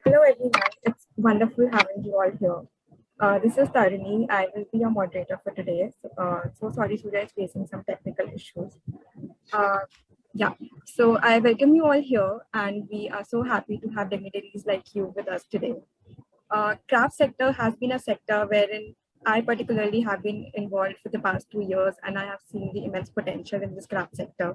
Hello everyone, it's wonderful having you all here. This is Tarini. I will be your moderator for today. So sorry, Surya is facing some technical issues. Uh, yeah, so I welcome you all here, and we are so happy to have dignitaries like you with us today. Craft sector has been a sector wherein I particularly have been involved for the past 2 years, and I have seen the immense potential in this craft sector.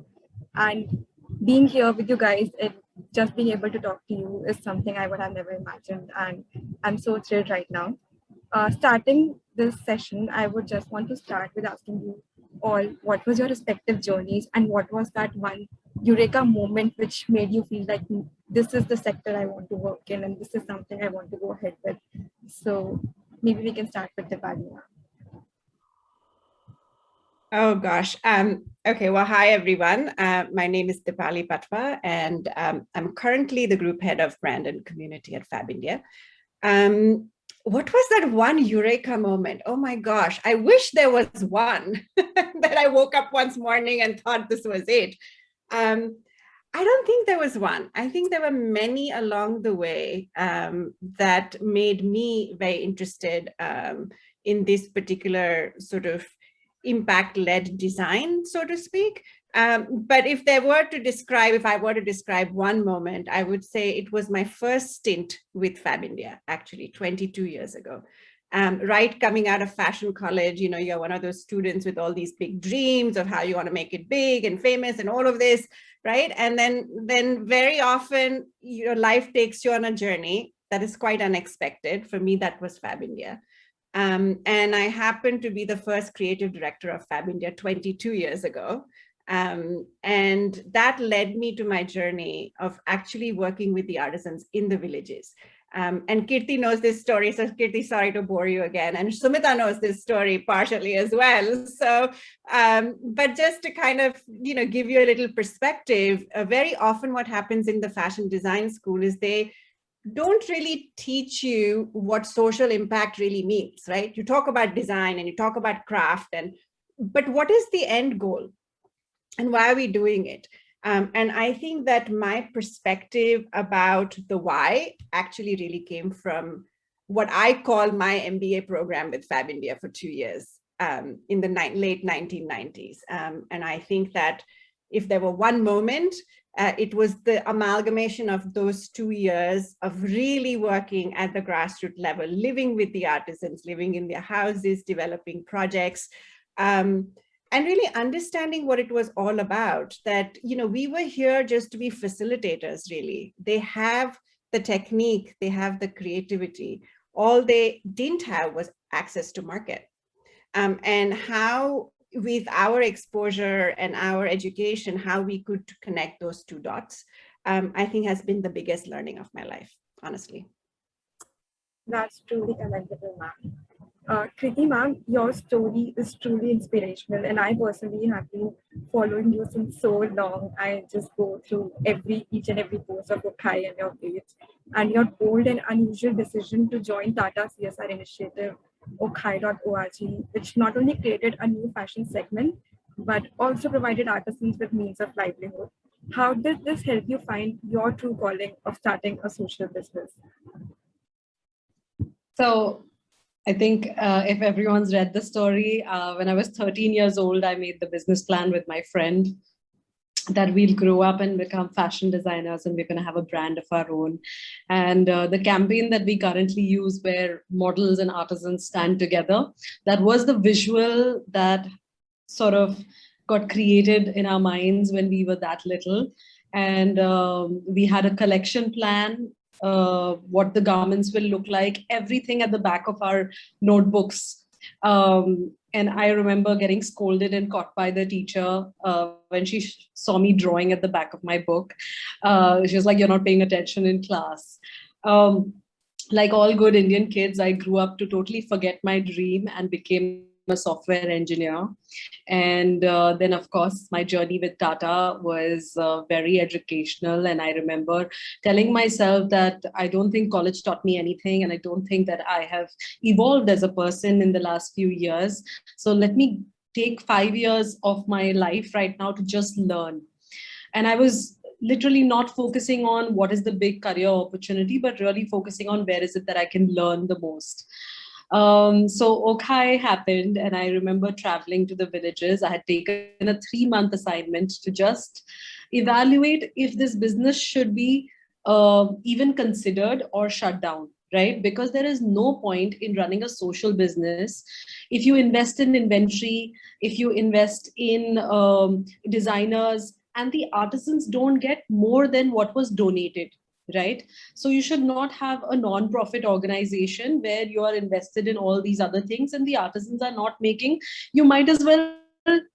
And being here with you guys and just being able to talk to you is something I would have never imagined, and I'm so thrilled right now. Starting this session, I would just want to start with asking you all what was your respective journeys and what was that one eureka moment which made you feel like this is the sector I want to work in and this is something I want to go ahead with. So maybe we can start with the value. Oh gosh. Okay. Well, hi everyone. My name is Dipali Patwa, and I'm currently the group head of brand and community at Fab India. What was that one eureka moment? Oh my gosh! I wish there was one that I woke up once morning and thought this was it. I don't think there was one. I think there were many along the way that made me very interested in this particular sort of impact-led design, so to speak. But if I were to describe one moment, I would say it was my first stint with Fab India, actually 22 years ago. Right coming out of fashion college, you're one of those students with all these big dreams of how you want to make it big and famous and all of this, right? And then very often your life takes you on a journey that is quite unexpected. For me, that was Fab India. And I happened to be the first creative director of Fab India 22 years ago. And that led me to my journey of actually working with the artisans in the villages. And Kirti knows this story. So Kirti, sorry to bore you again. And Sumita knows this story partially as well. So, but just to kind of, give you a little perspective, very often what happens in the fashion design school is they don't really teach you what social impact really means, right? You talk about design and you talk about craft, but what is the end goal? And why are we doing it? And I think that my perspective about the why actually really came from what I call my MBA program with Fab India for 2 years in the late 1990s. And I think that if there were one moment, it was the amalgamation of those 2 years of really working at the grassroots level, living with the artisans, living in their houses, developing projects, and really understanding what it was all about, that, we were here just to be facilitators, really. They have the technique, they have the creativity. All they didn't have was access to market. And how, with our exposure and our education, how we could connect those two dots, I think has been the biggest learning of my life, honestly. That's truly commendable, ma'am. Kriti ma'am, your story is truly inspirational, and I personally have been following you since so long. I just go through each and every post of Okhai on your page, and your bold and unusual decision to join Tata CSR initiative, Okhai.org, which not only created a new fashion segment, but also provided artisans with means of livelihood. How did this help you find your true calling of starting a social business? So I think if everyone's read the story, when I was 13 years old, I made the business plan with my friend that we'll grow up and become fashion designers and we're going to have a brand of our own. And the campaign that we currently use, where models and artisans stand together, that was the visual that sort of got created in our minds when we were that little. And we had a collection plan, what the garments will look like, everything at the back of our notebooks. And I remember getting scolded and caught by the teacher when she saw me drawing at the back of my book. She was like, "You're not paying attention in class." Like all good Indian kids, I grew up to totally forget my dream and became a software engineer. And then, of course, my journey with Tata was very educational. And I remember telling myself that I don't think college taught me anything. And I don't think that I have evolved as a person in the last few years. So let me take 5 years of my life right now to just learn. And I was literally not focusing on what is the big career opportunity, but really focusing on where is it that I can learn the most. So Okai happened, and I remember traveling to the villages. I had taken a 3-month assignment to just evaluate if this business should be even considered or shut down, right? Because there is no point in running a social business if you invest in inventory, if you invest in designers, and the artisans don't get more than what was donated, right? So you should not have a non-profit organization where you are invested in all these other things and the artisans are not making. You might as well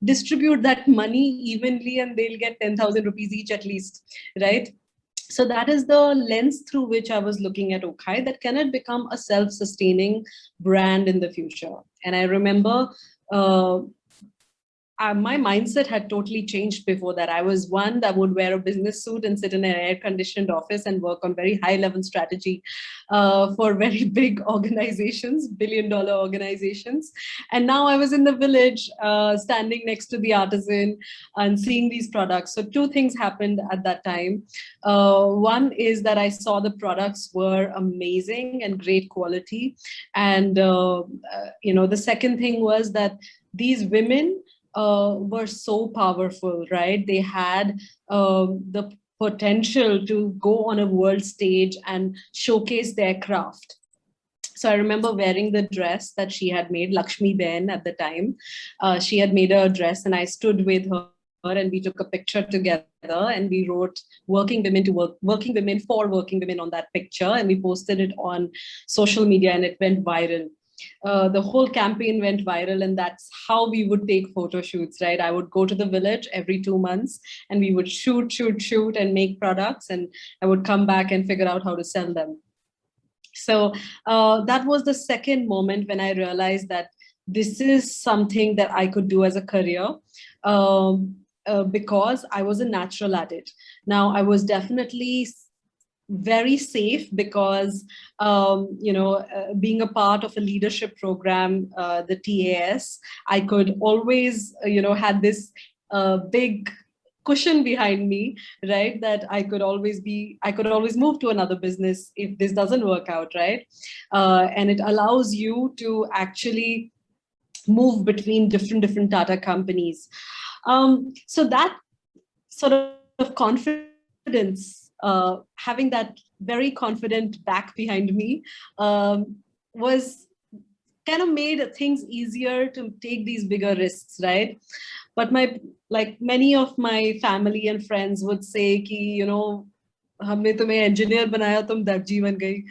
distribute that money evenly and they'll get 10,000 rupees each at least, right? So that is the lens through which I was looking at Okai, that can it become a self-sustaining brand in the future? And I remember my mindset had totally changed before that. I was one that would wear a business suit and sit in an air-conditioned office and work on very high-level strategy for very big organizations, billion-dollar organizations. And now I was in the village, standing next to the artisan and seeing these products. So 2 things happened at that time. One is that I saw the products were amazing and great quality. And the second thing was that these women were so powerful, right? They had the potential to go on a world stage and showcase their craft. So I remember wearing the dress that she had made, Lakshmi Ben at the time. She had made a dress and I stood with her and we took a picture together and we wrote working women to work, working women for working women on that picture. And we posted it on social media and it went viral. The whole campaign went viral, and that's how we would take photo shoots, right? I would go to the village every 2 months and we would shoot and make products, and I would come back and figure out how to sell them. So that was the second moment when I realized that this is something that I could do as a career. Because I was a natural at it. Now, I was definitely very safe because, being a part of a leadership program, the TAS, I could always, had this big cushion behind me, right? That I could always move to another business if this doesn't work out, right? And it allows you to actually move between different Tata companies. So that sort of confidence, having that very confident back behind me, was kind of made things easier to take these bigger risks, right? But many of my family and friends would say ki, हमने तुम्हें engineer बनाया तुम दर्जी बन गई,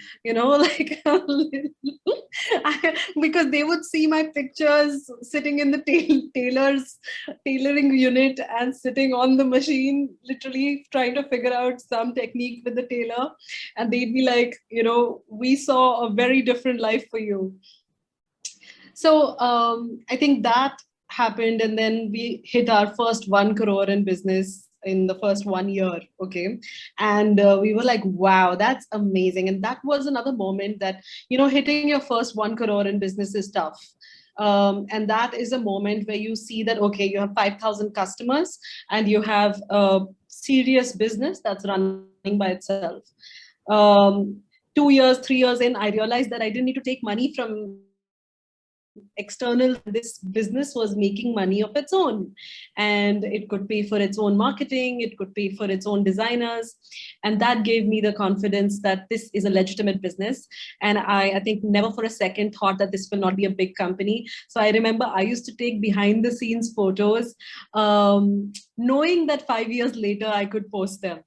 because they would see my pictures sitting in the tailoring unit and sitting on the machine, literally trying to figure out some technique with the tailor, and they'd be like, we saw a very different life for you. So I think that happened, and then we hit our first 1 crore in business in the first 1 year, okay? And we were like, wow, that's amazing. And that was another moment that, hitting your first 1 crore in business is tough. And that is a moment where you see that, okay, you have 5,000 customers and you have a serious business that's running by itself. 2 years, 3 years in, I realized that I didn't need to take money from external. This business was making money of its own, and it could pay for its own marketing, it could pay for its own designers, and that gave me the confidence that this is a legitimate business. And I think never for a second thought that this will not be a big company. So I remember I used to take behind the scenes photos, knowing that 5 years later I could post them.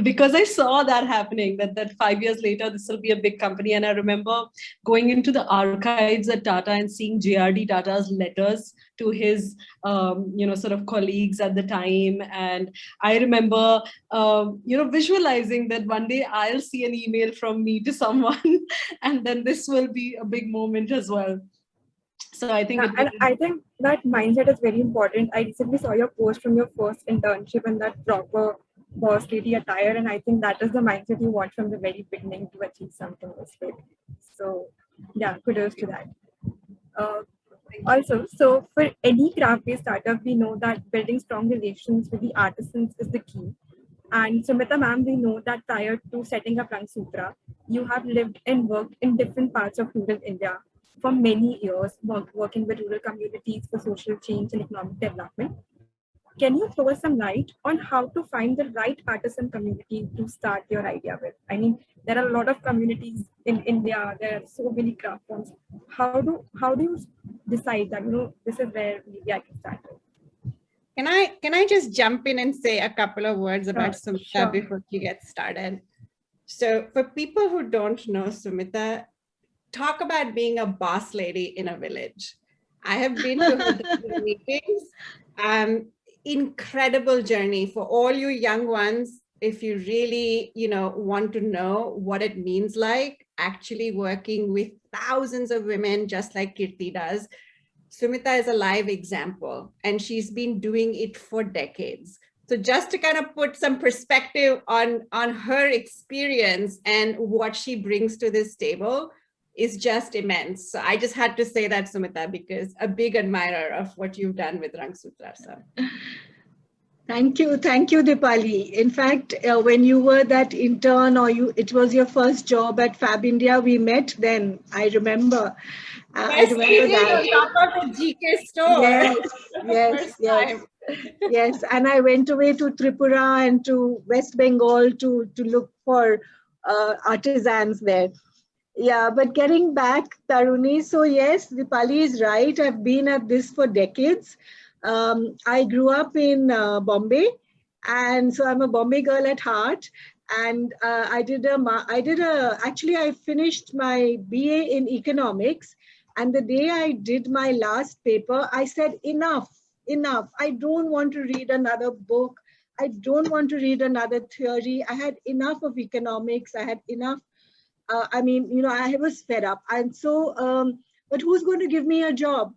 Because I saw that happening, that 5 years later, this will be a big company. And I remember going into the archives at Tata and seeing JRD Tata's letters to his, sort of colleagues at the time. And I remember, visualizing that one day I'll see an email from me to someone, and then this will be a big moment as well. So I think, I think that mindset is very important. I recently saw your post from your first internship and that proper boss lady attire, and I think that is the mindset you want from the very beginning to achieve something this big. So yeah, kudos to that. Also, so for any craft-based startup, we know that building strong relations with the artisans is the key. And Sumita ma'am, we know that prior to setting up Rangsutra, you have lived and worked in different parts of rural India for many years, working with rural communities for social change and economic development. Can you throw us some light on how to find the right artisan community to start your idea with? I mean, there are a lot of communities in India. There are so many craft forms. How do you decide that this is where maybe I can start with? Can I just jump in and say a couple of words about Sumita Sure. before she gets started? So for people who don't know Sumita, talk about being a boss lady in a village. I have been to her meetings. Incredible journey for all you young ones. If you really, want to know what it means like actually working with thousands of women, just like Kirti does, Sumita is a live example, and she's been doing it for decades. So just to kind of put some perspective on her experience and what she brings to this table is just immense. So I just had to say that, Sumita, because a big admirer of what you've done with Rangsutra. So. Thank you, Dipali. In fact, when you were that intern, it was your first job at Fab India, we met then. I remember. I remember that. On top of the GK store. Yes. And I went away to Tripura and to West Bengal to look for artisans there. Yeah, but getting back, Taruni, so yes, Dipali is right. I've been at this for decades. I grew up in Bombay, and so I'm a Bombay girl at heart. And actually I finished my BA in economics. And the day I did my last paper, I said, enough. I don't want to read another book. I don't want to read another theory. I had enough of economics. I had enough. I was fed up. And so, but who's going to give me a job?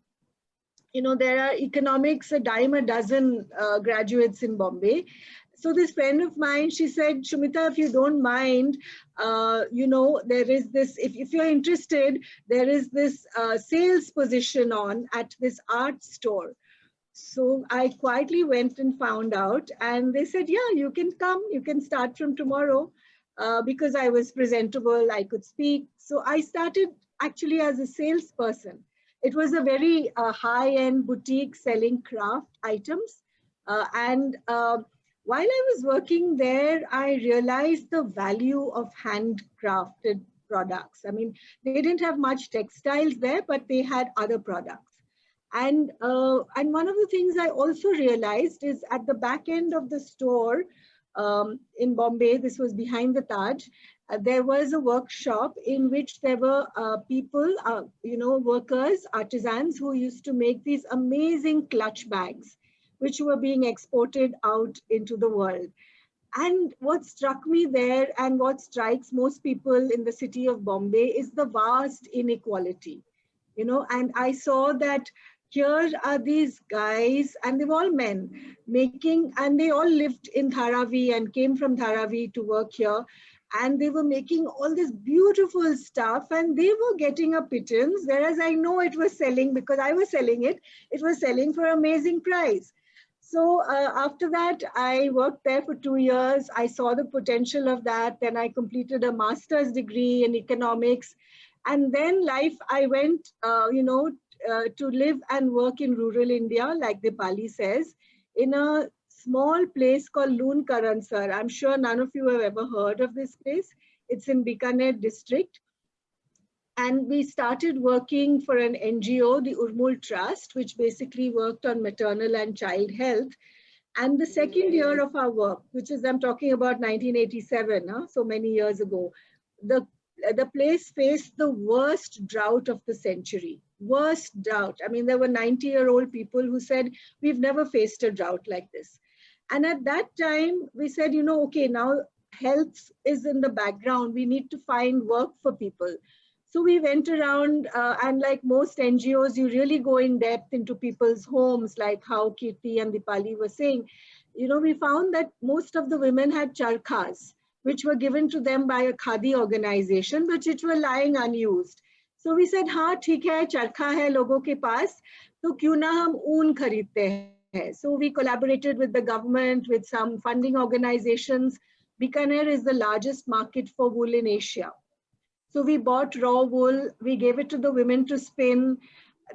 There are economics, a dime a dozen graduates in Bombay. So this friend of mine, she said, Shumita, if you don't mind, there is this, if you're interested, there is this sales position on at this art store. So I quietly went and found out, and they said, yeah, you can come, you can start from tomorrow. Because I was presentable, I could speak. So I started actually as a salesperson. It was a very high-end boutique selling craft items. While I was working there, I realized the value of handcrafted products. I mean, they didn't have much textiles there, but they had other products. And one of the things I also realized is at the back end of the store, in Bombay, this was behind the Taj, there was a workshop in which there were people, workers, artisans who used to make these amazing clutch bags, which were being exported out into the world. And what struck me there and what strikes most people in the city of Bombay is the vast inequality, and I saw that here are these guys, and they were all men, and they all lived in Dharavi and came from Dharavi to work here. And they were making all this beautiful stuff, and they were getting a pittance, whereas I know it was selling, because I was selling it, it was selling for amazing price. So after that, I worked there for 2 years. I saw the potential of that. Then I completed a master's degree in economics. And then I went, to live and work in rural India, like Dipali says, in a small place called Loon Karansar. I'm sure none of you have ever heard of this place. It's in Bikaner district. And we started working for an NGO, the Urmul Trust, which basically worked on maternal and child health. And the second year of our work, which is, I'm talking about 1987, so many years ago, the place faced the worst drought of the century. Worst drought. I mean, there were 90-year-old people who said, we've never faced a drought like this. And at that time, we said, okay, now health is in the background. We need to find work for people. So we went around and like most NGOs, you really go in depth into people's homes, like how Kirti and Dipali were saying. We found that most of the women had charkhas, which were given to them by a Khadi organization, but which were lying unused. So we said, हाँ ठीक है, चरखा है लोगों के पास, तो क्यों ना हम ऊन खरीदते हैं. So we collaborated with the government, with some funding organizations. Bikaner is the largest market for wool in Asia. So we bought raw wool, we gave it to the women to spin.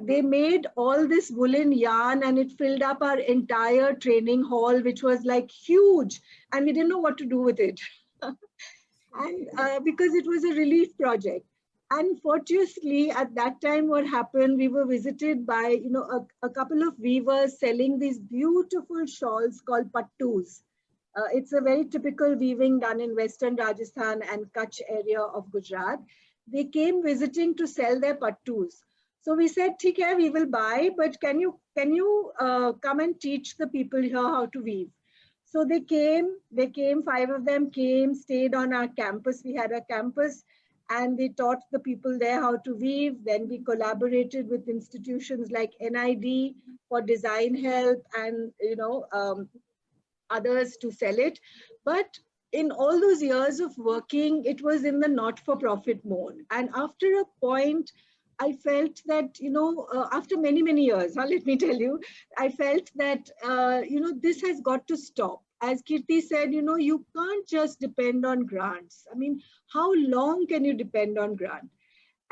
They made all this woolen yarn and it filled up our entire training hall, which was like huge. And we didn't know what to do with it. And because it was a relief project. And fortuitously, at that time, what happened, we were visited by, a couple of weavers selling these beautiful shawls called pattus. It's a very typical weaving done in Western Rajasthan and Kutch area of Gujarat. They came visiting to sell their pattus. So we said, "Theek hai, we will buy, but can you come and teach the people here how to weave?" So they came, 5 of them came, stayed on our campus. We had a campus and they taught the people there how to weave. Then we collaborated with institutions like NID for design help and, others to sell it. But in all those years of working, it was in the not-for-profit mode. And after a point, I felt that, after many, many years, let me tell you, I felt that, this has got to stop. As Kirti said, you can't just depend on grants. I mean, how long can you depend on grant?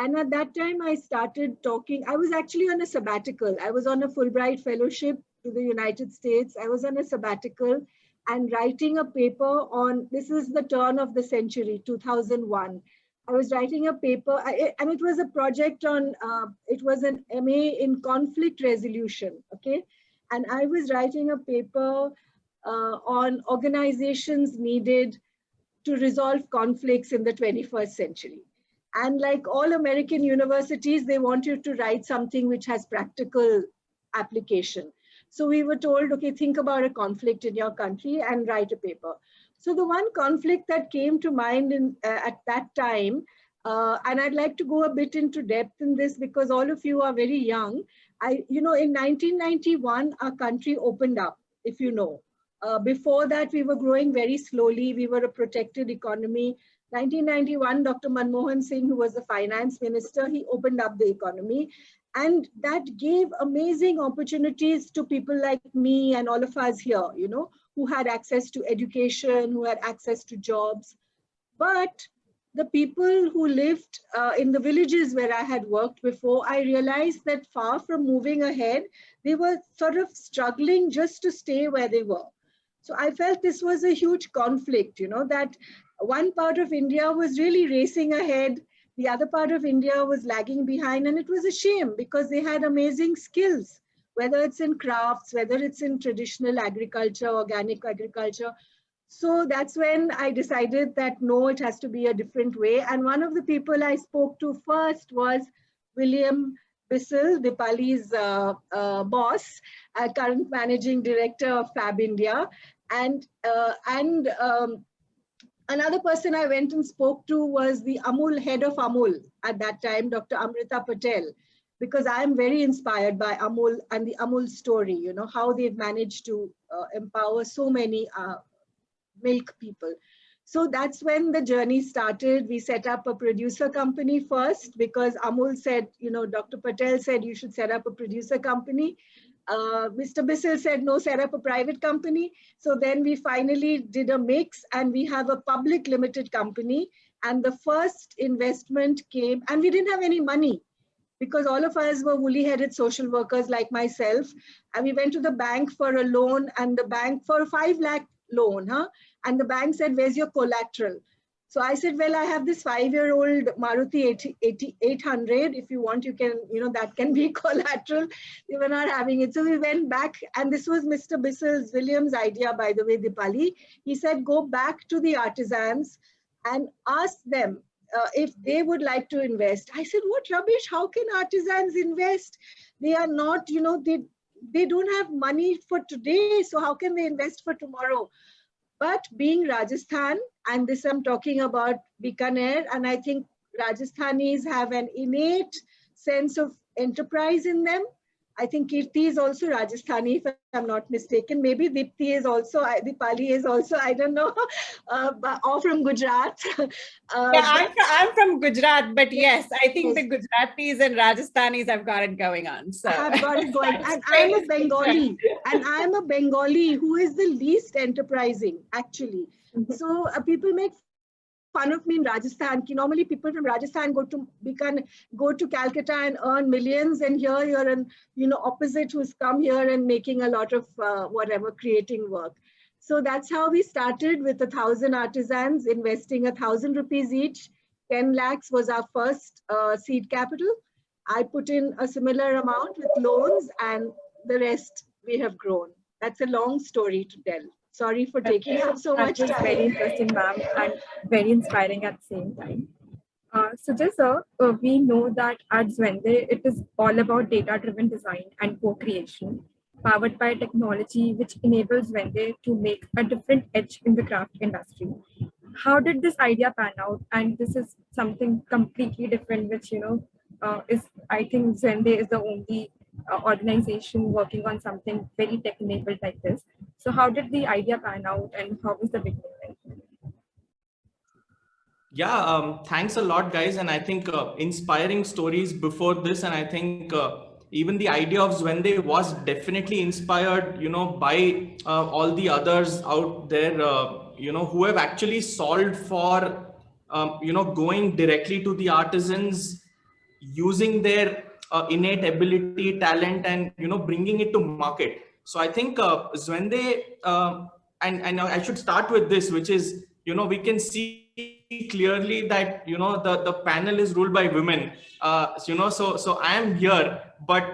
And at that time, I started talking. I was actually on a sabbatical. I was on a Fulbright fellowship to the United States. I was on a sabbatical and writing a paper on, this is the turn of the century, 2001. I was writing a paper, and it was a project on, it was an MA in conflict resolution, okay? And I was writing a paper on organizations needed to resolve conflicts in the 21st century. And like all American universities, they want you to write something which has practical application. So we were told, okay, think about a conflict in your country and write a paper. So the one conflict that came to mind at that time, and I'd like to go a bit into depth in this because all of you are very young. In 1991, our country opened up, if you know. Before that, we were growing very slowly. We were a protected economy. 1991, Dr. Manmohan Singh, who was the finance minister, he opened up the economy. And that gave amazing opportunities to people like me and all of us here, who had access to education, who had access to jobs. But the people who lived in the villages where I had worked before, I realized that far from moving ahead, they were sort of struggling just to stay where they were. So I felt this was a huge conflict, that one part of India was really racing ahead. The other part of India was lagging behind, and it was a shame because they had amazing skills, whether it's in crafts, whether it's in traditional agriculture, organic agriculture. So that's when I decided that no, it has to be a different way. And one of the people I spoke to first was William Bissell, Dipali's boss, current managing director of Fab India. And another person I went and spoke to was the Amul head of Amul at that time, Dr. Amrita Patel, because I am very inspired by Amul and the Amul story, how they've managed to empower so many milk people. So that's when the journey started. We set up a producer company first because Amul said, Dr. Patel said you should set up a producer company. Mr. Bissell said, no, set up a private company. So then we finally did a mix and we have a public limited company. And the first investment came, and we didn't have any money because all of us were woolly-headed social workers like myself. And we went to the bank for a loan, and the bank for a 5 lakh loan, and the bank said, where's your collateral? So I said, well, I have this 5-year-old Maruti 800. If you want, you can, that can be collateral. We were not having it. So we went back, and this was Mr. Bissell's, William's idea, by the way, Dipali. He said, go back to the artisans and ask them if they would like to invest. I said, what rubbish? How can artisans invest? They are not, they don't have money for today. So how can they invest for tomorrow? But being Rajasthan, and this I'm talking about Bikaner, and I think Rajasthanis have an innate sense of enterprise in them. I think Kirti is also Rajasthani, if I'm not mistaken. Maybe Dipti is also, Dipali is also, I don't know, or from Gujarat. Yeah, I'm from Gujarat, but yes, I think yes. the Gujaratis and Rajasthanis have got it going on. So Have got it going. And I'm a Bengali. And I'm a Bengali who is the least enterprising, actually. So people make fun of me in Rajasthan. Normally people from Rajasthan go to Calcutta and earn millions, and here you're an opposite who's come here and making a lot of whatever creating work. So that's how we started with 1,000 artisans investing 1,000 rupees each. 10 lakhs was our first seed capital. I put in a similar amount with loans, and the rest we have grown. That's a long story to tell. Sorry for taking up so much time. That was very interesting, ma'am, and very inspiring at the same time. Sujay sir, we know that at Zwende, it is all about data-driven design and co-creation, powered by technology, which enables Zwende to make a different edge in the craft industry. How did this idea pan out? And this is something completely different, which is, I think Zwende is the only organization working on something very tech-enabled like this. So how did the idea pan out, and how was the beginning like? Yeah, thanks a lot, guys. And I think inspiring stories before this. And I think even the idea of Zwende was definitely inspired, by all the others out there, who have actually solved for, going directly to the artisans, using their innate ability, talent, and, bringing it to market. So I think Zwende, and I should start with this, which is, we can see clearly that the panel is ruled by women, so I am here, but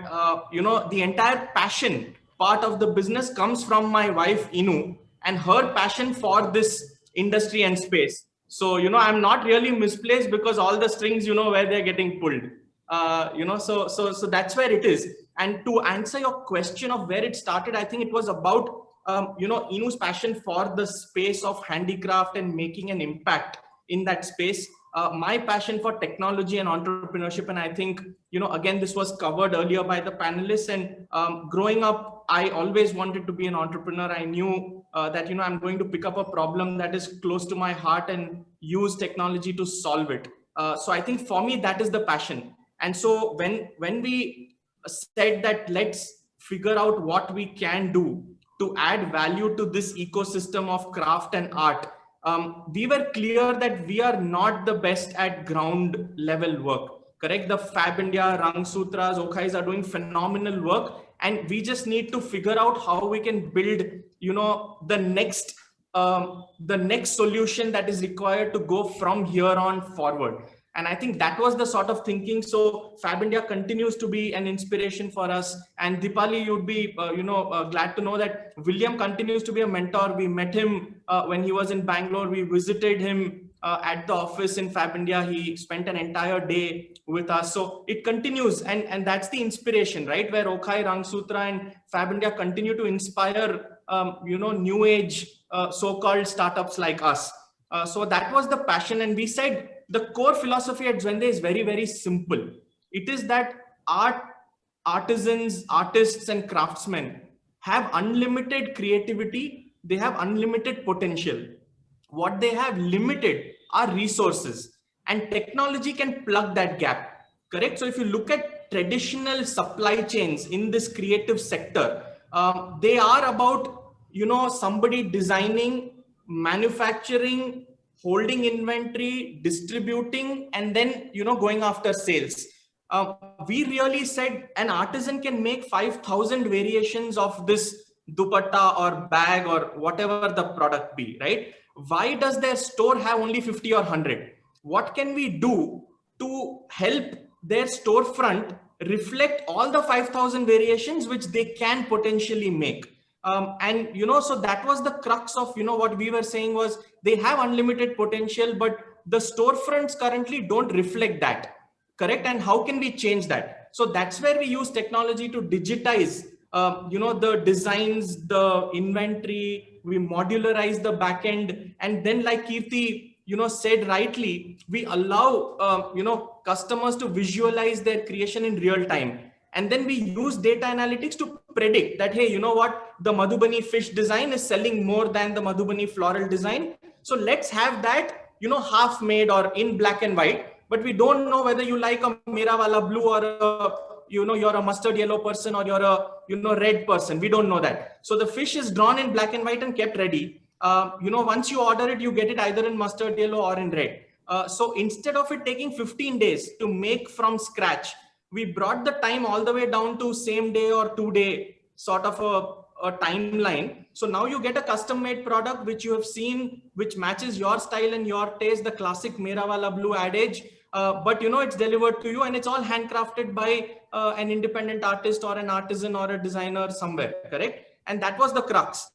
the entire passion part of the business comes from my wife Inu, and her passion for this industry and space. So I'm not really misplaced, because all the strings where they're getting pulled, so that's where it is. And to answer your question of where it started, I think it was about Inu's passion for the space of handicraft and making an impact in that space. My passion for technology and entrepreneurship. And I think, again, this was covered earlier by the panelists. And growing up, I always wanted to be an entrepreneur. I knew that, I'm going to pick up a problem that is close to my heart and use technology to solve it. So I think for me, that is the passion. And so when we said that let's figure out what we can do to add value to this ecosystem of craft and art, we were clear that we are not the best at ground level work. Correct? The Fab India, Rangsutras, Okais are doing phenomenal work, and we just need to figure out how we can build, the next solution that is required to go from here on forward. And I think that was the sort of thinking. So Fab India continues to be an inspiration for us. And Dipali, you'd be, glad to know that William continues to be a mentor. We met him when he was in Bangalore. We visited him at the office in Fab India. He spent an entire day with us. So it continues. And that's the inspiration, right? Where Okai, Rangsutra, and Fab India continue to inspire, new age so-called startups like us. So that was the passion. And we said, the core philosophy at Zwende is very, very simple. It is that artisans, artists, and craftsmen have unlimited creativity. They have unlimited potential. What they have limited are resources, and technology can plug that gap. Correct? So if you look at traditional supply chains in this creative sector, they are about, somebody designing, manufacturing, holding inventory, distributing, and then, going after sales. We really said an artisan can make 5,000 variations of this dupatta or bag or whatever the product be, right? Why does their store have only 50 or 100? What can we do to help their storefront reflect all the 5,000 variations which they can potentially make? And so that was the crux of what we were saying was they have unlimited potential, but the storefronts currently don't reflect that. Correct? And how can we change that? So that's where we use technology to digitize the designs, the inventory. We modularize the backend, and then, like Kirti said rightly, we allow customers to visualize their creation in real time. And then we use data analytics to predict that, hey, you know what, the Madhubani fish design is selling more than the Madhubani floral design. So let's have that, half made or in black and white, but we don't know whether you like a Mera Wala blue or a, you're a mustard yellow person or you're a, red person. We don't know that. So the fish is drawn in black and white and kept ready. Once you order it, you get it either in mustard yellow or in red. So instead of it taking 15 days to make from scratch, we brought the time all the way down to same day or 2-day sort of a timeline. So now you get a custom made product, which you have seen, which matches your style and your taste, the classic Mera Wala blue adage. But it's delivered to you, and it's all handcrafted by an independent artist or an artisan or a designer somewhere, correct? And that was the crux.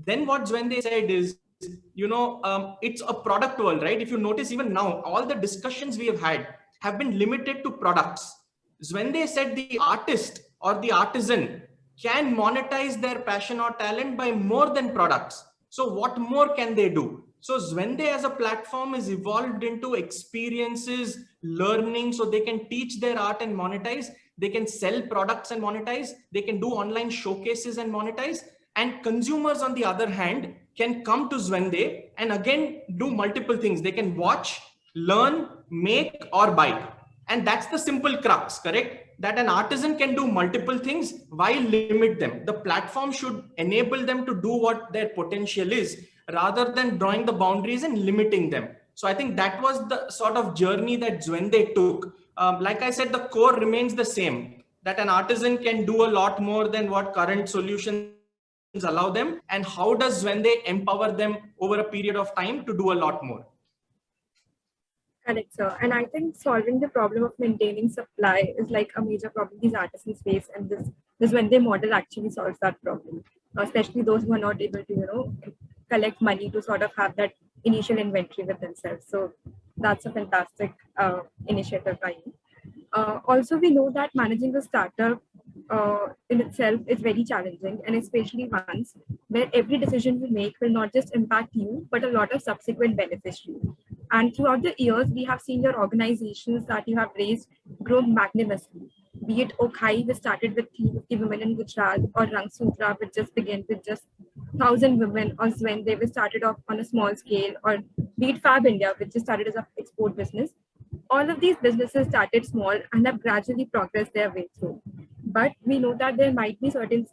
Then what Zwende said is, it's a product world, right? If you notice, even now, all the discussions we have had have been limited to products. Zwende said the artist or the artisan can monetize their passion or talent by more than products. So what more can they do? So Zwende as a platform is evolved into experiences, learning, so they can teach their art and monetize. They can sell products and monetize. They can do online showcases and monetize. And consumers, on the other hand, can come to Zwende and again do multiple things. They can watch, learn, make, or buy. And that's the simple crux, correct? That an artisan can do multiple things. Why limit them? The platform should enable them to do what their potential is, rather than drawing the boundaries and limiting them. So I think that was the sort of journey that Zwende took. Like I said, the core remains the same, that an artisan can do a lot more than what current solutions allow them. And how does Zwende empower them over a period of time to do a lot more? Correct, sir. And I think solving the problem of maintaining supply is like a major problem these artisans face, and this Zwende model actually solves that problem, especially those who are not able to, collect money to sort of have that initial inventory with themselves. So that's a fantastic initiative by you. Also, we know that managing a startup in itself is very challenging, and especially ones where every decision you make will not just impact you, but a lot of subsequent beneficiaries. And throughout the years, we have seen your organizations that you have raised grow magnanimously. Be it Okhai, which started with 350 women in Gujarat, or Rangsutra, which just began with just 1,000 women, or Zwende, which started off on a small scale, or be it Fab India, which just started as an export business. All of these businesses started small and have gradually progressed their way through. But we know that there might be certain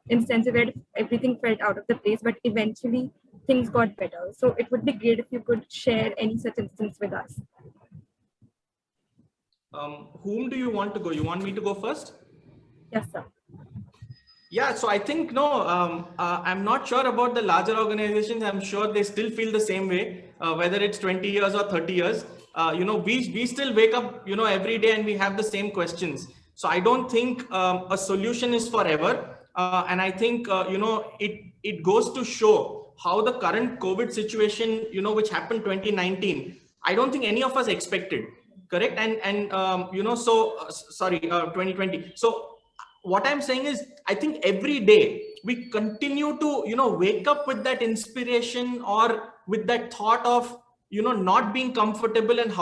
instances where everything felt out of the place, but eventually things got better. So it would be great if you could share any such instance with us. Whom do you want to go? You want me to go first? Yes, sir. Yeah, so I think, I'm not sure about the larger organizations. I'm sure they still feel the same way, whether it's 20 years or 30 years. We still wake up, every day and we have the same questions. So I don't think a solution is forever. And I think, it goes to show how the current COVID situation, which happened 2019, I don't think any of us expected, correct? And 2020. So what I'm saying is, I think every day we continue to, wake up with that inspiration or with that thought of, not being comfortable and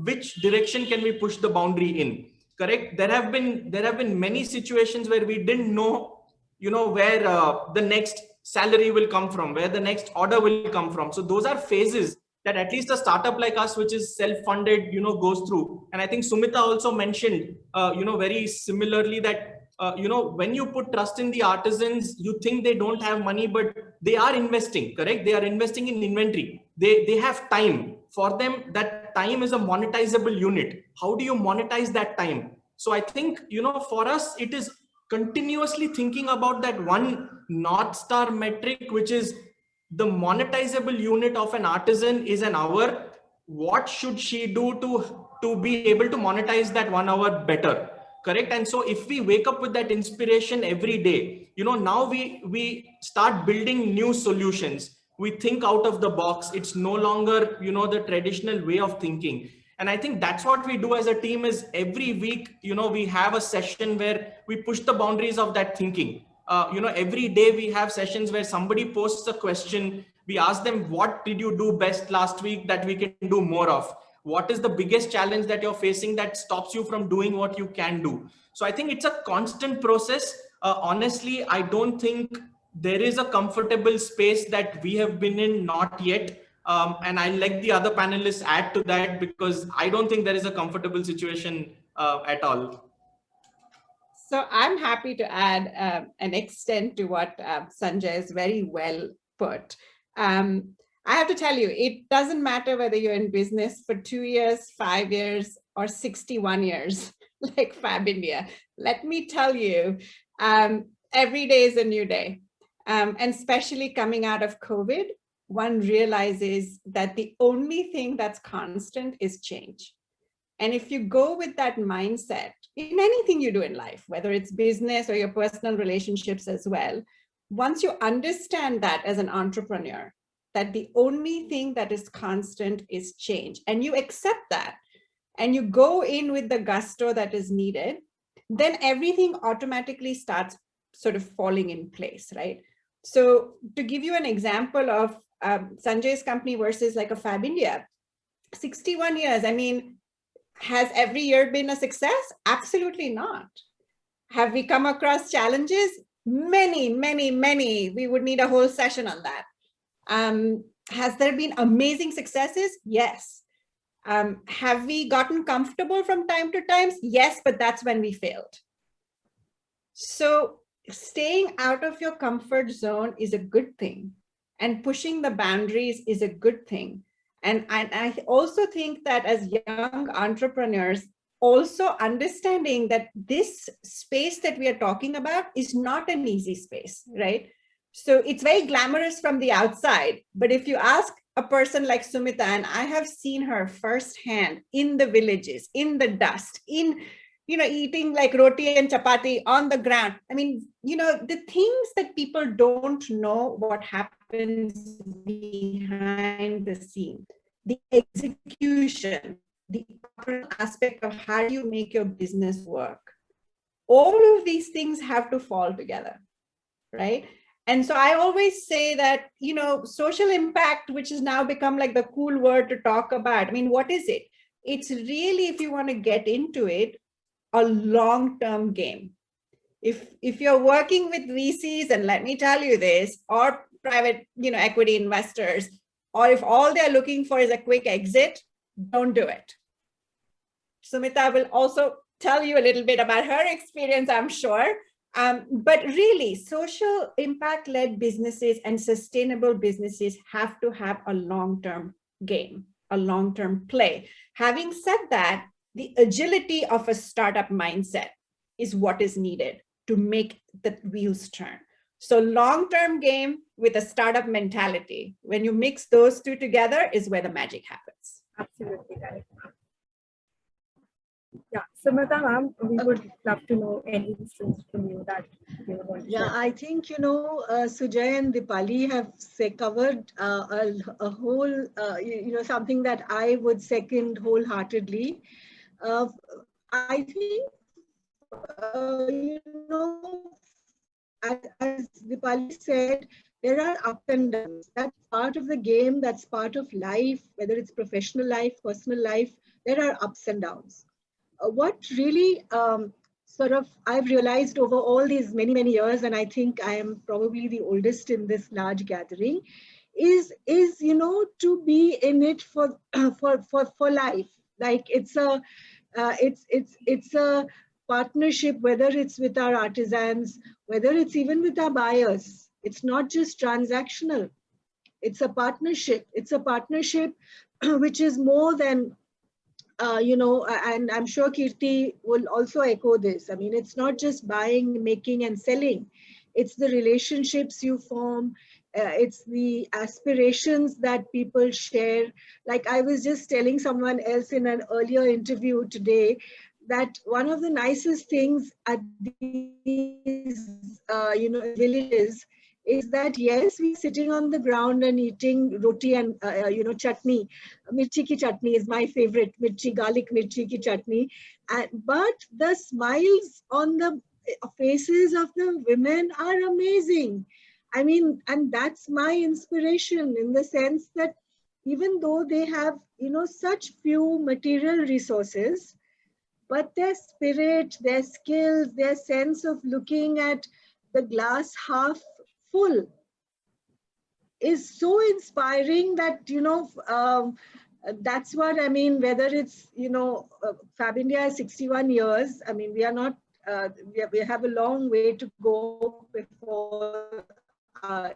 which direction can we push the boundary in, correct? There have been many situations where we didn't know, where the next salary will come from, where the next order will come from. So those are phases that at least a startup like us, which is self-funded, goes through. And I think Sumita also mentioned, very similarly that, when you put trust in the artisans, you think they don't have money, but they are investing, correct? They are investing in inventory. They have time. For them, that time is a monetizable unit. How do you monetize that time? So I think, for us, it is continuously thinking about that one North Star metric, which is the monetizable unit of an artisan is an hour. What should she do to be able to monetize that 1 hour better? Correct. And so if we wake up with that inspiration every day, now we start building new solutions. We think out of the box. It's no longer, the traditional way of thinking. And I think that's what we do as a team is every week, we have a session where we push the boundaries of that thinking. Every day we have sessions where somebody posts a question. We ask them, what did you do best last week that we can do more of? what is the biggest challenge that you're facing that stops you from doing what you can do. So I think it's a constant process. Honestly, I don't think there is a comfortable space that we have been in, not yet. And I let the other panelists add to that, because I don't think there is a comfortable situation at all. So I'm happy to add an extent to what Sanjay is very well put. I have to tell you, it doesn't matter whether you're in business for 2 years, 5 years, or 61 years, like Fab India. Let me tell you, every day is a new day. And especially coming out of COVID, one realizes that the only thing that's constant is change. And if you go with that mindset in anything you do in life, whether it's business or your personal relationships as well, once you understand that as an entrepreneur, that the only thing that is constant is change, and you accept that, and you go in with the gusto that is needed, then everything automatically starts sort of falling in place, right? So to give you an example of Sanjay's company versus like a Fab India, 61 years, I mean, has every year been a success? Absolutely not. Have we come across challenges? Many, many, many. We would need a whole session on that. Has there been amazing successes? Yes. Have we gotten comfortable from time to time? Yes, but that's when we failed. So staying out of your comfort zone is a good thing, and pushing the boundaries is a good thing. And I also think that as young entrepreneurs, also understanding that this space that we are talking about is not an easy space, right? So it's very glamorous from the outside, but if you ask a person like Sumita, and I have seen her firsthand in the villages, in the dust, in, you know, eating like roti and chapati on the ground. I mean, you know, the things that people don't know what happens behind the scenes, the execution, the aspect of how do you make your business work. All of these things have to fall together, right? And so I always say that, you know, social impact, which has now become like the cool word to talk about. I mean, what is it? It's really, if you want to get into it, a long-term game. If you're working with VCs, and let me tell you this, or private, you know, equity investors, or if all they're looking for is a quick exit, don't do it. Sumita will also tell you a little bit about her experience, I'm sure. But really, social impact-led businesses and sustainable businesses have to have a long-term game, a long-term play. Having said that, the agility of a startup mindset is what is needed to make the wheels turn. So long-term game with a startup mentality, when you mix those two together, is where the magic happens. Absolutely correct. Yeah, Sumita ma'am, we would love to know any instance from you that you would want to share. I think, you know, Sujay and Dipali have covered a whole, you know, something that I would second wholeheartedly. I think, you know, as Dipali said, there are ups and downs. That's part of the game, that's part of life, whether it's professional life, personal life, there are ups and downs. What really sort of I've realized over all these many, many years, and I think I am probably the oldest in this large gathering, is you know, to be in it for life. Like it's a partnership, whether it's with our artisans, whether it's even with our buyers. It's not just transactional. It's a partnership. It's a partnership which is more than, you know, and I'm sure Kirti will also echo this. I mean, it's not just buying, making, and selling. It's the relationships you form. It's the aspirations that people share. Like I was just telling someone else in an earlier interview today, that one of the nicest things at these, you know, villages is that, yes, we're sitting on the ground and eating roti and, you know, chutney. Mirchi ki chutney is my favorite, garlic mirchi ki chutney. But the smiles on the faces of the women are amazing. I mean, and that's my inspiration, in the sense that, even though they have, such few material resources, but their spirit, their skills, their sense of looking at the glass half full is so inspiring that, that's what I mean, whether it's, Fab India is 61 years. I mean, we are not, we have a long way to go before, but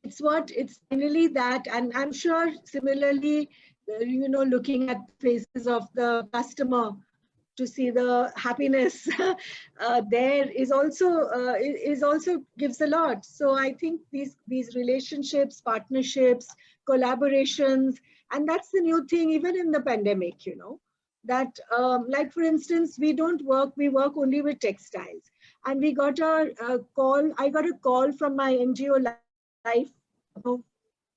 it's finally that. And I'm sure similarly, looking at faces of the customer to see the happiness there is also gives a lot. So I think these relationships, partnerships, collaborations, and that's the new thing even in the pandemic, that like for instance, we work only with textiles, and we got a call. I got a call from my NGO life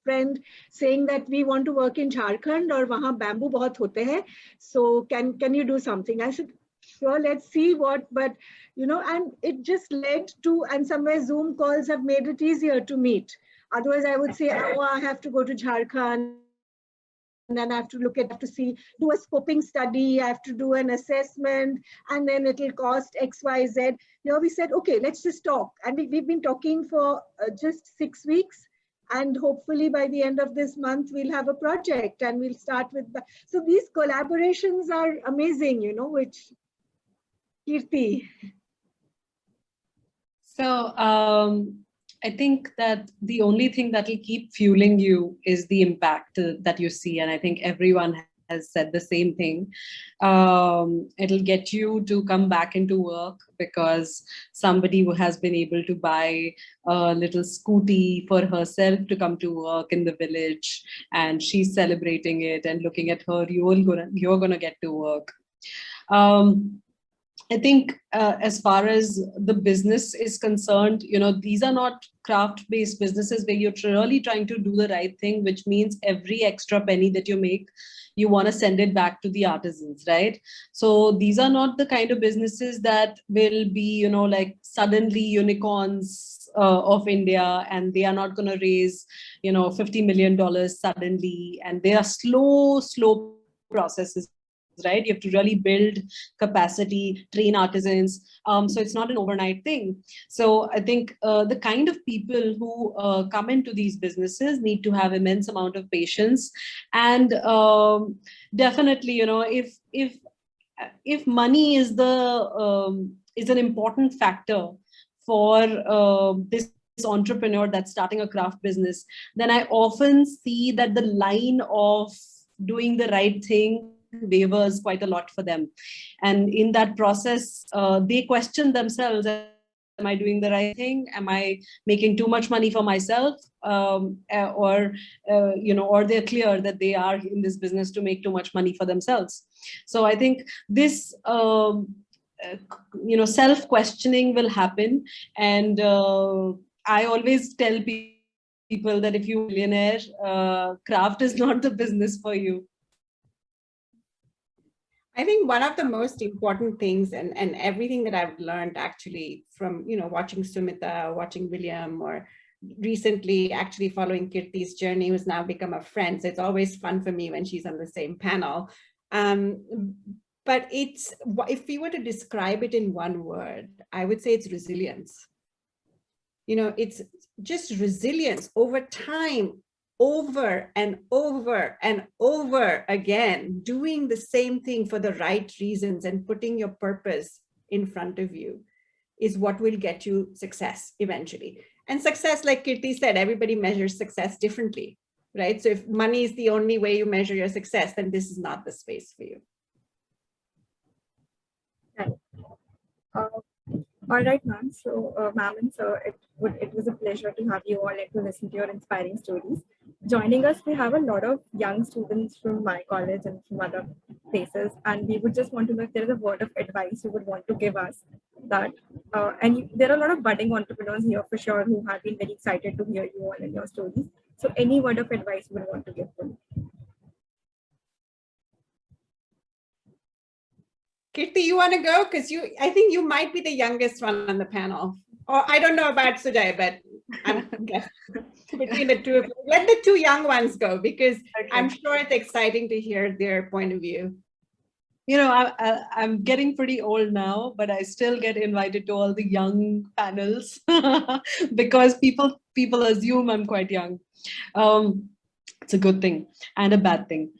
friend saying that we want to work in Jharkhand or wahan bamboo bahut hote hai, so can you do something? I said, sure, let's see what, but and it just led to, and somewhere Zoom calls have made it easier to meet. Otherwise I would say, oh, I have to go to Jharkhand and then I have to do a scoping study, I have to do an assessment, and then it'll cost XYZ. We said, okay, let's just talk. And we've been talking for just 6 weeks. And hopefully by the end of this month, we'll have a project and we'll start with so these collaborations are amazing, which Kirti. So I think that the only thing that will keep fueling you is the impact that you see. And I think everyone has said the same thing. It'll get you to come back into work because somebody who has been able to buy a little scooty for herself to come to work in the village, and she's celebrating it and looking at her, you're gonna get to work. I think as far as the business is concerned, these are not craft-based businesses where you're really trying to do the right thing, which means every extra penny that you make, you want to send it back to the artisans, right? So these are not the kind of businesses that will be, like suddenly unicorns of India, and they are not going to raise, $50 million suddenly. And they are slow processes, right? You have to really build capacity, train artisans. So it's not an overnight thing. So I think the kind of people who come into these businesses need to have immense amount of patience. And definitely, if money is an important factor for this entrepreneur that's starting a craft business, then I often see that the line of doing the right thing wavers quite a lot for them. And in that process, they question themselves, am I doing the right thing? Am I making too much money for myself? Or they're clear that they are in this business to make too much money for themselves. So I think this, self-questioning will happen. And I always tell people that if you're a millionaire, craft is not the business for you. I think one of the most important things, and everything that I've learned actually from, watching Sumita, watching William, or recently actually following Kirti's journey, who's now become a friend. So it's always fun for me when she's on the same panel. But if we were to describe it in one word, I would say it's resilience. It's just resilience over time, over and over and over again, doing the same thing for the right reasons and putting your purpose in front of you is what will get you success eventually. And success, like Kirti said, everybody measures success differently, right? So if money is the only way you measure your success, then this is not the space for you. Right. All right, ma'am. So, ma'am and sir, it was a pleasure to have you all and to listen to your inspiring stories. Joining us, we have a lot of young students from my college and from other places, and we would just want to know if there is a word of advice you would want to give us. There are a lot of budding entrepreneurs here for sure who have been very excited to hear you all and your stories. So, any word of advice you would want to give them? Kirti, you want to go? Because I think you might be the youngest one on the panel. Or I don't know about Sujay, but I'm between the two of you. Let the two young ones go, because I'm sure it's exciting to hear their point of view. You know, I'm getting pretty old now, but I still get invited to all the young panels because people assume I'm quite young. It's a good thing and a bad thing.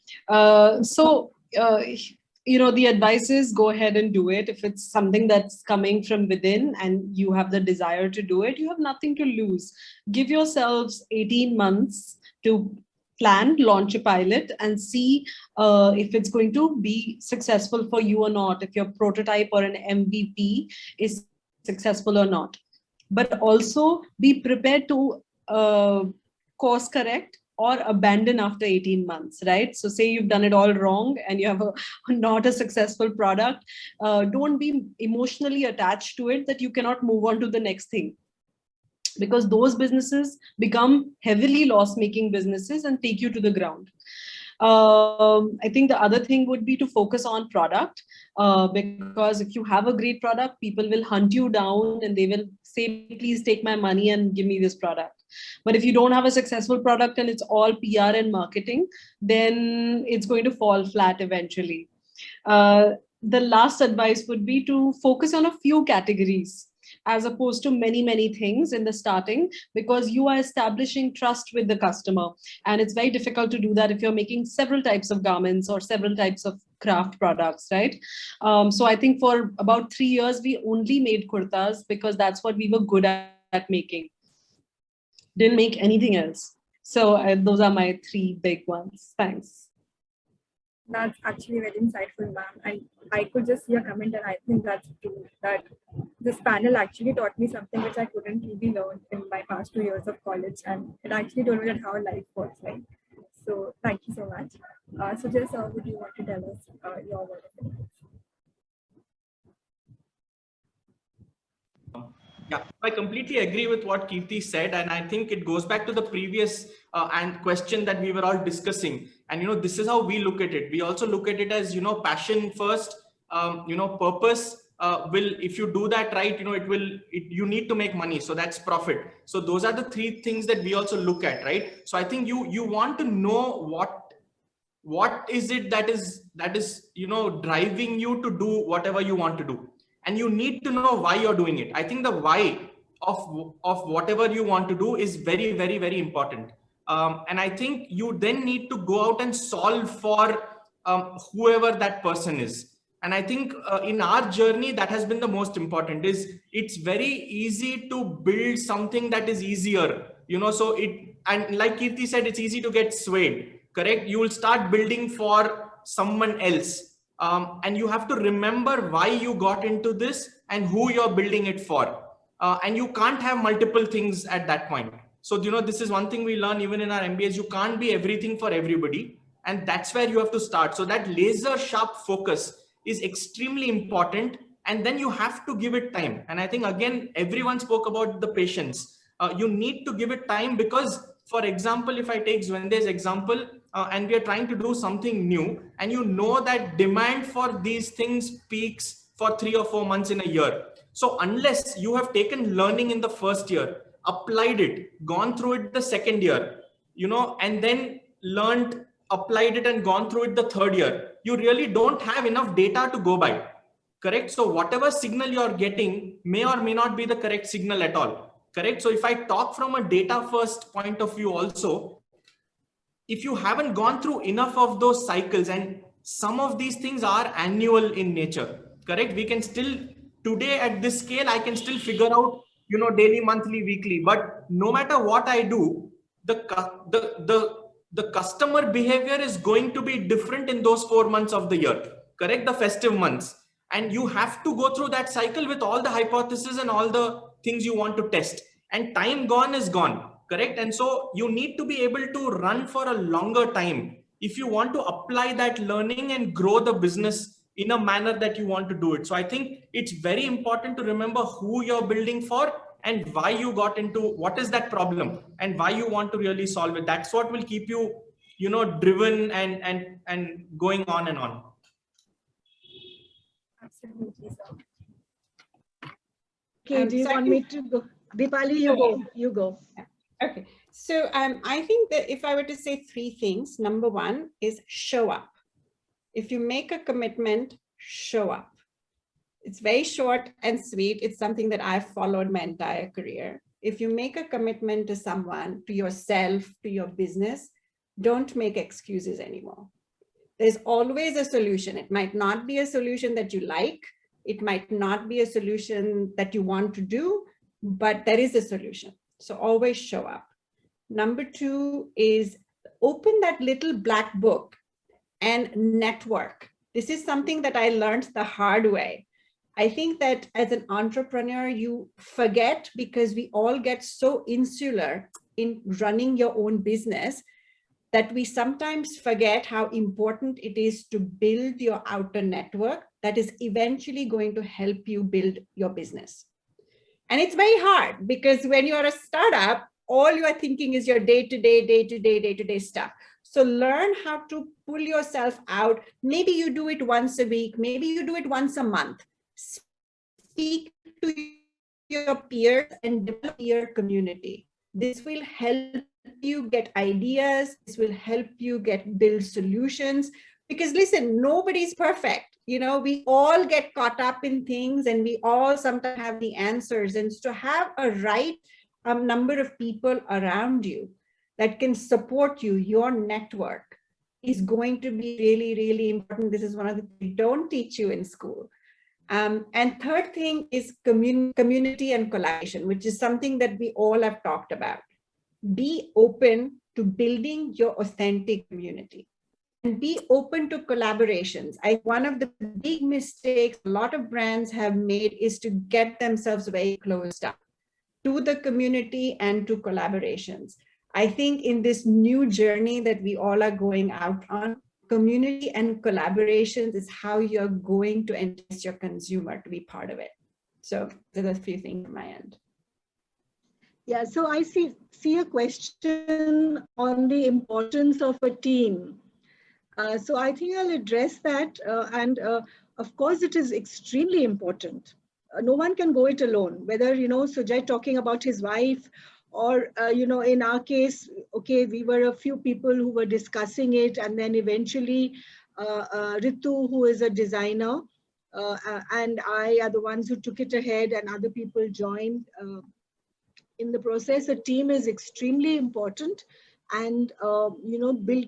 You know, the advice is go ahead and do it. If it's something that's coming from within and you have the desire to do it, you have nothing to lose. Give yourselves 18 months to plan, launch a pilot, and see if it's going to be successful for you or not, if your prototype or an MVP is successful or not. But also be prepared to course correct or abandon after 18 months, right? So say you've done it all wrong and you have not a successful product, don't be emotionally attached to it that you cannot move on to the next thing, because those businesses become heavily loss-making businesses and take you to the ground. I think the other thing would be to focus on product, because if you have a great product, people will hunt you down and they will say, please take my money and give me this product. But if you don't have a successful product and it's all PR and marketing, then it's going to fall flat eventually. The last advice would be to focus on a few categories as opposed to many things in the starting, because you are establishing trust with the customer. And it's very difficult to do that if you're making several types of garments or several types of craft products, right? So I think for about 3 years, we only made kurtas because that's what we were good at making. Didn't make anything else. So those are my 3 big ones. Thanks. That's actually very insightful, ma'am. And I could just see a comment, and I think that's true, that this panel actually taught me something which I couldn't really learn in my past 2 years of college. And it actually told me that how life works, right? So thank you so much. So just would you want to tell us your word of advice? Yeah, I completely agree with what Kirti said, and I think it goes back to the previous and question that we were all discussing. And this is how we look at it. We also look at it as passion first. Purpose will, if you do that right, you need to make money, so that's profit. So those are the 3 things that we also look at, right? So I think you want to know what is it that is driving you to do whatever you want to do. And you need to know why you're doing it. I think the why of whatever you want to do is very important. And I think you then need to go out and solve for whoever that person is. And I think in our journey, that has been the most important. Is it's very easy to build something that is easier, so and like Kirti said, it's easy to get swayed, correct? You will start building for someone else. And you have to remember why you got into this and who you're building it for. And you can't have multiple things at that point. So, this is one thing we learn even in our MBAs. You can't be everything for everybody. And that's where you have to start. So that laser sharp focus is extremely important. And then you have to give it time. And I think, again, everyone spoke about the patience. You need to give it time because, for example, if I take Zwende's example, and we are trying to do something new, and that demand for these things peaks for 3 or 4 months in a year. So unless you have taken learning in the first year, applied it, gone through it the second year, and then learned, applied it and gone through it the third year, you really don't have enough data to go by, correct? So whatever signal you're getting may or may not be the correct signal at all, correct? So if I talk from a data first point of view also, if you haven't gone through enough of those cycles, and some of these things are annual in nature, correct? We can still, today at this scale, I can still figure out, daily, monthly, weekly, but no matter what I do, the customer behavior is going to be different in those 4 months of the year, correct? The festive months. And you have to go through that cycle with all the hypotheses and all the things you want to test, and time gone is gone. Correct. And so you need to be able to run for a longer time if you want to apply that learning and grow the business in a manner that you want to do it. So I think it's very important to remember who you're building for and why you got into, what is that problem and why you want to really solve it. That's what will keep you, driven and going on and on. Absolutely, sir. Okay, do you want me to go? Dipali, you go. You go. Okay. So I think that if I were to say three things, number one is show up. If you make a commitment, show up. It's very short and sweet. It's something that I've followed my entire career. If you make a commitment to someone, to yourself, to your business, don't make excuses anymore. There's always a solution. It might not be a solution that you like. It might not be a solution that you want to do, but there is a solution. So always show up. Number two is open that little black book and network. This is something that I learned the hard way. I think that as an entrepreneur, you forget because we all get so insular in running your own business that we sometimes forget how important it is to build your outer network that is eventually going to help you build your business. And it's very hard because when you're a startup, all you are thinking is your day-to-day stuff. So learn how to pull yourself out. Maybe you do it once a week, maybe you do it once a month. Speak to your peers and develop your community. This will help you get ideas. This will help you build solutions. Because listen, nobody's perfect. You know, we all get caught up in things and we all sometimes have the answers. And to have a right number of people around you that can support you, your network is going to be really, really important. This is one of the things they don't teach you in school. And third thing is community and collaboration, which is something that we all have talked about. Be open to building your authentic community and be open to collaborations. One of the big mistakes a lot of brands have made is to get themselves very closed up to the community and to collaborations. I think in this new journey that we all are going out on, community and collaborations is how you're going to entice your consumer to be part of it. So there's a few things on my end. Yeah, so I see a question on the importance of a team. So I think I'll address that. Of course, it is extremely important. No one can go it alone, whether, Sujay talking about his wife or, in our case, okay, we were a few people who were discussing it. And then eventually Ritu, who is a designer, and I are the ones who took it ahead and other people joined. In the process, a team is extremely important. And,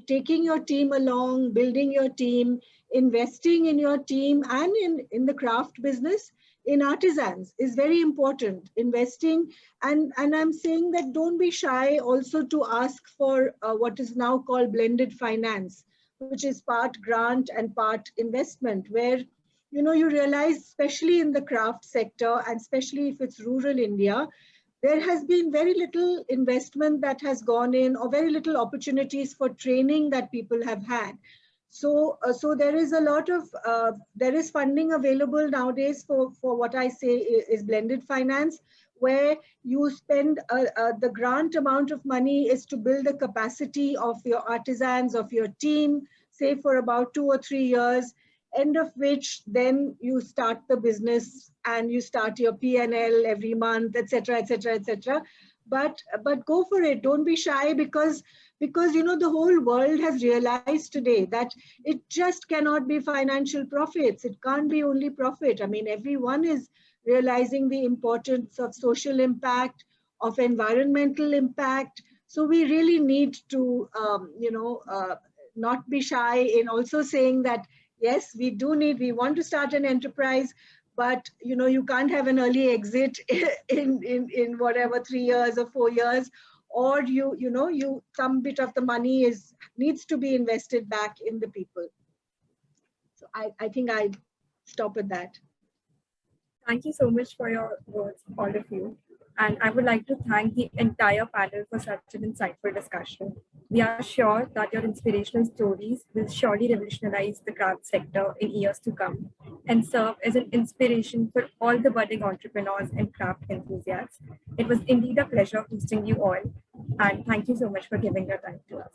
taking your team along, building your team, investing in your team and in the craft business, in artisans is very important. Investing, and I'm saying that don't be shy also to ask for what is now called blended finance, which is part grant and part investment, where, you realize, especially in the craft sector, and especially if it's rural India, there has been very little investment that has gone in, or very little opportunities for training that people have had. So there is a lot of, there is funding available nowadays for what I say is blended finance, where you spend the grant amount of money is to build the capacity of your artisans, of your team, say for about 2 or 3 years, end of which then you start the business and you start your P&L every month, etc., etc., etc. But go for it. Don't be shy because the whole world has realized today that it just cannot be financial profits. It can't be only profit. I mean, everyone is realizing the importance of social impact, of environmental impact. So we really need to, not be shy in also saying that, yes, we want to start an enterprise, but you can't have an early exit in whatever 3 years or 4 years, or some bit of the money needs to be invested back in the people. So I think I stop at that. Thank you so much for your words, all of you. And I would like to thank the entire panel for such an insightful discussion. We are sure that your inspirational stories will surely revolutionize the craft sector in years to come and serve as an inspiration for all the budding entrepreneurs and craft enthusiasts. It was indeed a pleasure hosting you all. And thank you so much for giving your time to us.